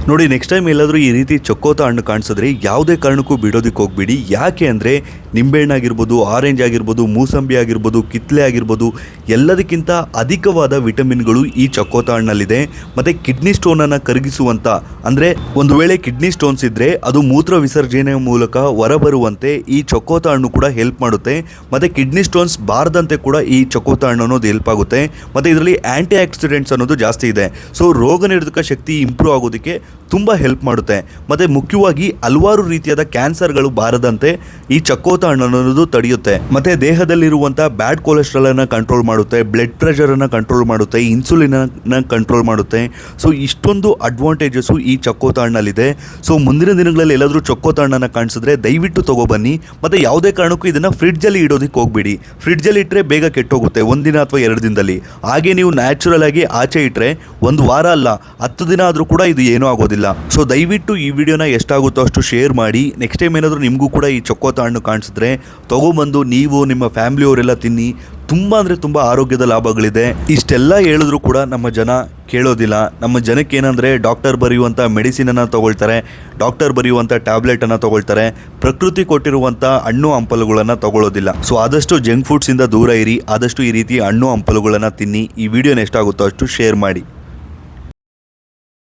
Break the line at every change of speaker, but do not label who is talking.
ನೋಡಿ, next time ಎಲ್ಲಾದರೂ ಈ ರೀತಿ ಚಕ್ಕೋತ ಹಣ್ಣು ಕಾಣಿಸಿದ್ರೆ ಯಾವುದೇ ಕಾರಣಕ್ಕೂ ಬಿಡೋದಕ್ಕೆ ಹೋಗ್ಬೇಡಿ. ಯಾಕೆ ಅಂದರೆ ನಿಂಬೆಹಣ್ಣಾಗಿರ್ಬೋದು, ಆರೆಂಜ್ ಆಗಿರ್ಬೋದು, ಮೂಸಂಬಿ ಆಗಿರ್ಬೋದು, ಕಿತ್ತಲೆ ಆಗಿರ್ಬೋದು, ಎಲ್ಲದಕ್ಕಿಂತ ಅಧಿಕವಾದ ವಿಟಮಿನ್ಗಳು ಈ ಚಕ್ಕೋತ ಹಣ್ಣಲ್ಲಿದೆ. ಮತ್ತು ಕಿಡ್ನಿ ಸ್ಟೋನನ್ನು ಕರಗಿಸುವಂಥ, ಅಂದರೆ ಒಂದು ವೇಳೆ ಕಿಡ್ನಿ ಸ್ಟೋನ್ಸ್ ಇದ್ದರೆ ಅದು ಮೂತ್ರ ವಿಸರ್ಜನೆಯ ಮೂಲಕ ಹೊರಬರುವಂತೆ ಈ ಚಕ್ಕೋತ ಹಣ್ಣು ಕೂಡ ಹೆಲ್ಪ್ ಮಾಡುತ್ತೆ. ಮತ್ತು ಕಿಡ್ನಿ ಸ್ಟೋನ್ಸ್ ಬಾರದಂತೆ ಕೂಡ ಈ ಚಕ್ಕೋತ ಹಣ್ಣು ಅನ್ನೋದು ಹೆಲ್ಪ್ ಆಗುತ್ತೆ. ಮತ್ತು ಇದರಲ್ಲಿ ಆ್ಯಂಟಿ ಆಕ್ಸಿಡೆಂಟ್ಸ್ ಅನ್ನೋದು ಜಾಸ್ತಿ ಇದೆ. ಸೊ ರೋಗ ನಿರೋಧಕ ಶಕ್ತಿ ಇಂಪ್ರೂವ್ ಆಗೋದಕ್ಕೆ ತುಂಬ ಹೆಲ್ಪ್ ಮಾಡುತ್ತೆ. ಮತ್ತು ಮುಖ್ಯವಾಗಿ ಹಲವಾರು ರೀತಿಯಾದ ಕ್ಯಾನ್ಸರ್ಗಳು ಬಾರದಂತೆ ಈ ಚಕ್ಕೋತ ಹಣ್ಣು ಅನ್ನೋದು ತಡೆಯುತ್ತೆ. ಮತ್ತು ದೇಹದಲ್ಲಿರುವಂಥ ಬ್ಯಾಡ್ ಕೊಲೆಸ್ಟ್ರಾಲನ್ನು ಕಂಟ್ರೋಲ್ ಮಾಡುತ್ತೆ, ಬ್ಲಡ್ ಪ್ರೆಷರನ್ನು ಕಂಟ್ರೋಲ್ ಮಾಡುತ್ತೆ, ಇನ್ಸುಲಿನನ್ನು ಕಂಟ್ರೋಲ್ ಮಾಡುತ್ತೆ. ಸೊ ಇಷ್ಟೊಂದು ಅಡ್ವಾಂಟೇಜಸ್ಸು ಈ ಚಕ್ಕೋತ ಹಣ್ಣಲ್ಲಿದೆ. ಸೊ ಮುಂದಿನ ದಿನಗಳಲ್ಲಿ ಎಲ್ಲಾದರೂ ಚಕ್ಕೋತ ಹಣ್ಣನ್ನು ಕಾಣಿಸಿದ್ರೆ ದಯವಿಟ್ಟು ತೊಗೊಬನ್ನಿ. ಮತ್ತು ಯಾವುದೇ ಕಾರಣಕ್ಕೂ ಇದನ್ನು ಫ್ರಿಡ್ಜಲ್ಲಿ ಇಡೋದಕ್ಕೆ ಹೋಗಬೇಡಿ. ಫ್ರಿಡ್ಜಲ್ಲಿ ಇಟ್ಟರೆ ಬೇಗ ಕೆಟ್ಟೋಗುತ್ತೆ, ಒಂದಿನ ಅಥವಾ 2 ದಿನದಲ್ಲಿ. ಹಾಗೆ ನೀವು ನ್ಯಾಚುರಲ್ ಆಗಿ ಆಚೆ ಇಟ್ಟರೆ 1 ವಾರ ಅಲ್ಲ 10 ದಿನ ಆದರೂ ಕೂಡ ಇದು ಏನೂ ಆಗೋದಿಲ್ಲ. ಸೊ ದಯವಿಟ್ಟು ಈ ವಿಡಿಯೋನ ಎಷ್ಟಾಗುತ್ತೋ ಅಷ್ಟು ಶೇರ್ ಮಾಡಿ. ನೆಕ್ಸ್ಟ್ ಟೈಮ್ ಏನಾದರೂ ನಿಮಗೂ ಕೂಡ ಈ ಚಕ್ಕೋತ ಹಣ್ಣು ಕಾಣಿಸಿದ್ರೆ ತೊಗೊಬಂದು ನೀವು ನಿಮ್ಮ ಫ್ಯಾಮಿಲಿಯವರೆಲ್ಲ ತಿನ್ನಿ. ತುಂಬ ಅಂದರೆ ತುಂಬ ಆರೋಗ್ಯದ ಲಾಭಗಳಿದೆ. ಇಷ್ಟೆಲ್ಲ ಹೇಳಿದ್ರು ಕೂಡ ನಮ್ಮ ಜನ ಕೇಳೋದಿಲ್ಲ. ನಮ್ಮ ಜನಕ್ಕೆ ಏನಂದರೆ ಡಾಕ್ಟರ್ ಬರೆಯುವಂಥ ಮೆಡಿಸಿನನ್ನು ತೊಗೊಳ್ತಾರೆ, ಡಾಕ್ಟರ್ ಬರೆಯುವಂಥ ಟ್ಯಾಬ್ಲೆಟನ್ನು ತೊಗೊಳ್ತಾರೆ, ಪ್ರಕೃತಿ ಕೊಟ್ಟಿರುವಂಥ ಹಣ್ಣು ಹಂಪಲುಗಳನ್ನು ತೊಗೊಳ್ಳೋದಿಲ್ಲ. ಸೊ ಆದಷ್ಟು ಜಂಕ್ ಫುಡ್ಸಿಂದ ದೂರ ಇರಿ, ಆದಷ್ಟು ಈ ರೀತಿ ಹಣ್ಣು ಹಂಪಲುಗಳನ್ನು ತಿನ್ನಿ. ಈ ವಿಡಿಯೋನ ಎಷ್ಟಾಗುತ್ತೋ ಅಷ್ಟು ಶೇರ್ ಮಾಡಿ.